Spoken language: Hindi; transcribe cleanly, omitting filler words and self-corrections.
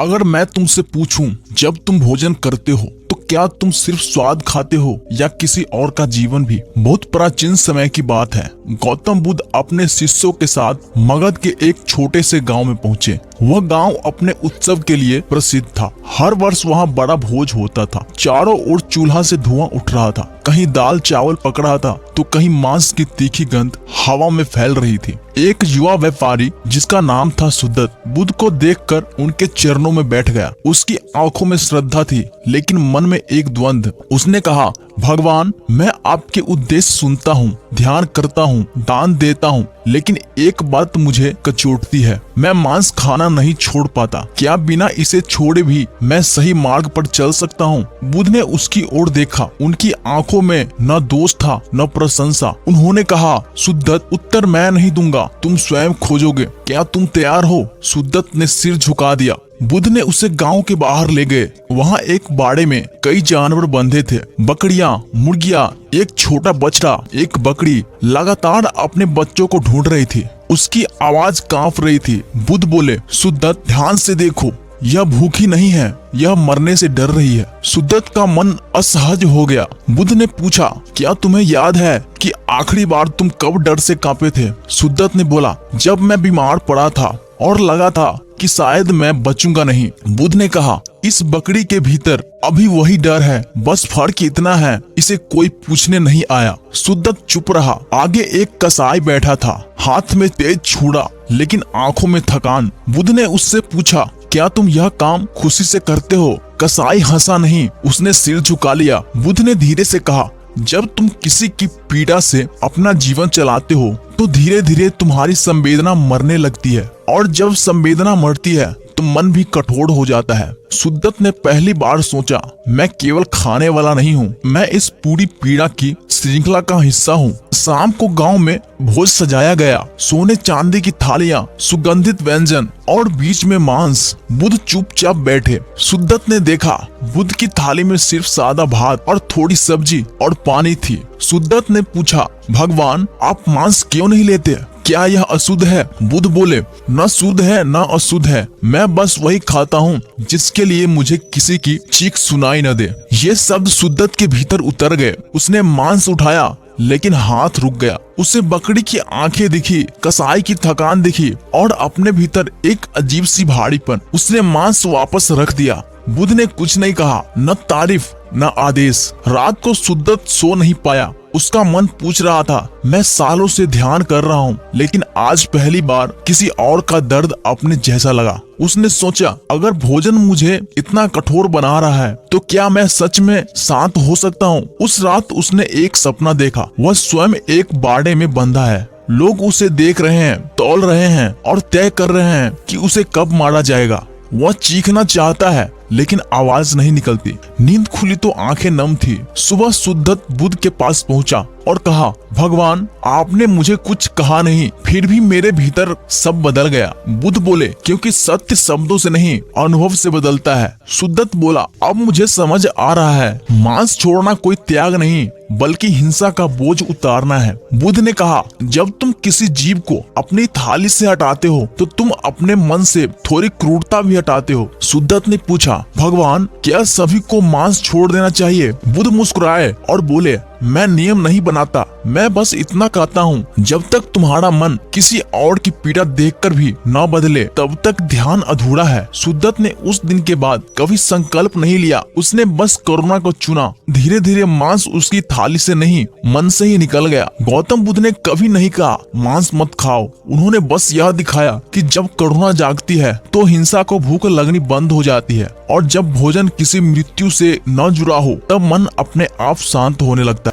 अगर मैं तुमसे पूछूं, जब तुम भोजन करते हो तो क्या तुम सिर्फ स्वाद खाते हो या किसी और का जीवन भी? बहुत प्राचीन समय की बात है। गौतम बुद्ध अपने शिष्यों के साथ मगध के एक छोटे से गांव में पहुंचे। वह गांव अपने उत्सव के लिए प्रसिद्ध था। हर वर्ष वहां बड़ा भोज होता था। चारों ओर चूल्हा से धुआं उठ रहा था। कहीं दाल चावल पक रहा था तो कहीं मांस की तीखी गंध हवा में फैल रही थी। एक युवा व्यापारी जिसका नाम था सुदत, बुद्ध को देखकर उनके चरणों में बैठ गया। उसकी आंखों में श्रद्धा थी लेकिन मन में एक द्वंद्व। उसने कहा, भगवान, मैं आपके उद्देश्य सुनता हूँ, ध्यान करता हूँ, दान देता हूँ, लेकिन एक बात मुझे कचोटती है। मैं मांस खाना नहीं छोड़ पाता। क्या बिना इसे छोड़े भी मैं सही मार्ग पर चल सकता हूँ? बुद्ध ने उसकी ओर देखा। उनकी आंखों में न दोष था न प्रशंसा। उन्होंने कहा, सुदत, उत्तर मैं नहीं दूंगा, तुम स्वयं खोजोगे। क्या तुम तैयार हो? सुदत ने सिर झुका दिया। बुद्ध ने उसे गांव के बाहर ले गए। वहां एक बाड़े में कई जानवर बंधे थे। बकरियां, मुर्गियां, एक छोटा बछड़ा, एक बकरी लगातार अपने बच्चों को ढूंढ रही थी। उसकी आवाज कांप रही थी। बुद्ध बोले, सुदत, ध्यान से देखो, यह भूखी नहीं है, यह मरने से डर रही है। सुदत का मन असहज हो गया। बुद्ध ने पूछा, क्या तुम्हें याद है कि आखिरी बार तुम कब डर से कांपे थे? सुदत ने बोला, जब मैं बीमार पड़ा था और लगा था कि शायद मैं बचूंगा नहीं। बुद्ध ने कहा, इस बकरी के भीतर अभी वही डर है, बस फर्क इतना है, इसे कोई पूछने नहीं आया। सुदत चुप रहा। आगे एक कसाई बैठा था, हाथ में तेज छुरा लेकिन आंखों में थकान। बुद्ध ने उससे पूछा, क्या तुम यह काम खुशी से करते हो? कसाई हंसा नहीं, उसने सिर झुका लिया। बुद्ध ने धीरे से कहा, जब तुम किसी की पीड़ा से अपना जीवन चलाते हो तो धीरे धीरे तुम्हारी संवेदना मरने लगती है, और जब संवेदना मरती है तो मन भी कठोर हो जाता है। सुदत ने पहली बार सोचा, मैं केवल खाने वाला नहीं हूँ, मैं इस पूरी पीड़ा की श्रृंखला का हिस्सा हूँ। शाम को गांव में भोज सजाया गया। सोने चांदी की थालियां, सुगंधित व्यंजन और बीच में मांस। बुद्ध चुपचाप बैठे। सुदत ने देखा, बुद्ध की थाली में सिर्फ सादा भात और थोड़ी सब्जी और पानी थी। सुदत ने पूछा, भगवान, आप मांस क्यों नहीं लेते? क्या यह अशुद्ध है? बुद्ध बोले, न शुद्ध है न अशुद्ध है, मैं बस वही खाता हूँ जिसके लिए मुझे किसी की चीख सुनाई न दे। ये शब्द सुदत के भीतर उतर गए। उसने मांस उठाया लेकिन हाथ रुक गया। उसे बकरी की आंखें दिखी, कसाई की थकान दिखी और अपने भीतर एक अजीब सी भारीपन। उसने मांस वापस रख दिया। बुद्ध ने कुछ नहीं कहा, न तारीफ न आदेश। रात को सुदत सो नहीं पाया। उसका मन पूछ रहा था, मैं सालों से ध्यान कर रहा हूँ लेकिन आज पहली बार किसी और का दर्द अपने जैसा लगा। उसने सोचा, अगर भोजन मुझे इतना कठोर बना रहा है तो क्या मैं सच में शांत हो सकता हूँ? उस रात उसने एक सपना देखा। वह स्वयं एक बाड़े में बंधा है। लोग उसे देख रहे हैं, तौल रहे हैं और तय कर रहे हैं कि उसे कब मारा जाएगा। वह चीखना चाहता है लेकिन आवाज नहीं निकलती। नींद खुली तो आंखें नम थी। सुबह सुदत बुद्ध के पास पहुंचा और कहा, भगवान, आपने मुझे कुछ कहा नहीं, फिर भी मेरे भीतर सब बदल गया। बुद्ध बोले, क्योंकि सत्य शब्दों से नहीं अनुभव से बदलता है। सुदत बोला, अब मुझे समझ आ रहा है, मांस छोड़ना कोई त्याग नहीं बल्कि हिंसा का बोझ उतारना है। बुद्ध ने कहा, जब तुम किसी जीव को अपनी थाली से हटाते हो तो तुम अपने मन से थोड़ी क्रूरता भी हटाते हो। सुदत ने पूछा, भगवान, क्या सभी को मांस छोड़ देना चाहिए? बुद्ध मुस्कुराए और बोले, मैं नियम नहीं बनाता, मैं बस इतना कहता हूँ, जब तक तुम्हारा मन किसी और की पीड़ा देखकर भी न बदले तब तक ध्यान अधूरा है। सुदत ने उस दिन के बाद कभी संकल्प नहीं लिया। उसने बस करुणा को चुना। धीरे धीरे मांस उसकी थाली से नहीं, मन से ही निकल गया। गौतम बुद्ध ने कभी नहीं कहा, मांस मत खाओ। उन्होंने बस यह दिखाया कि जब करुणा जागती है तो हिंसा को भूख लगनी बंद हो जाती है, और जब भोजन किसी मृत्यु से न जुड़ा हो तब मन अपने आप शांत होने लगता है।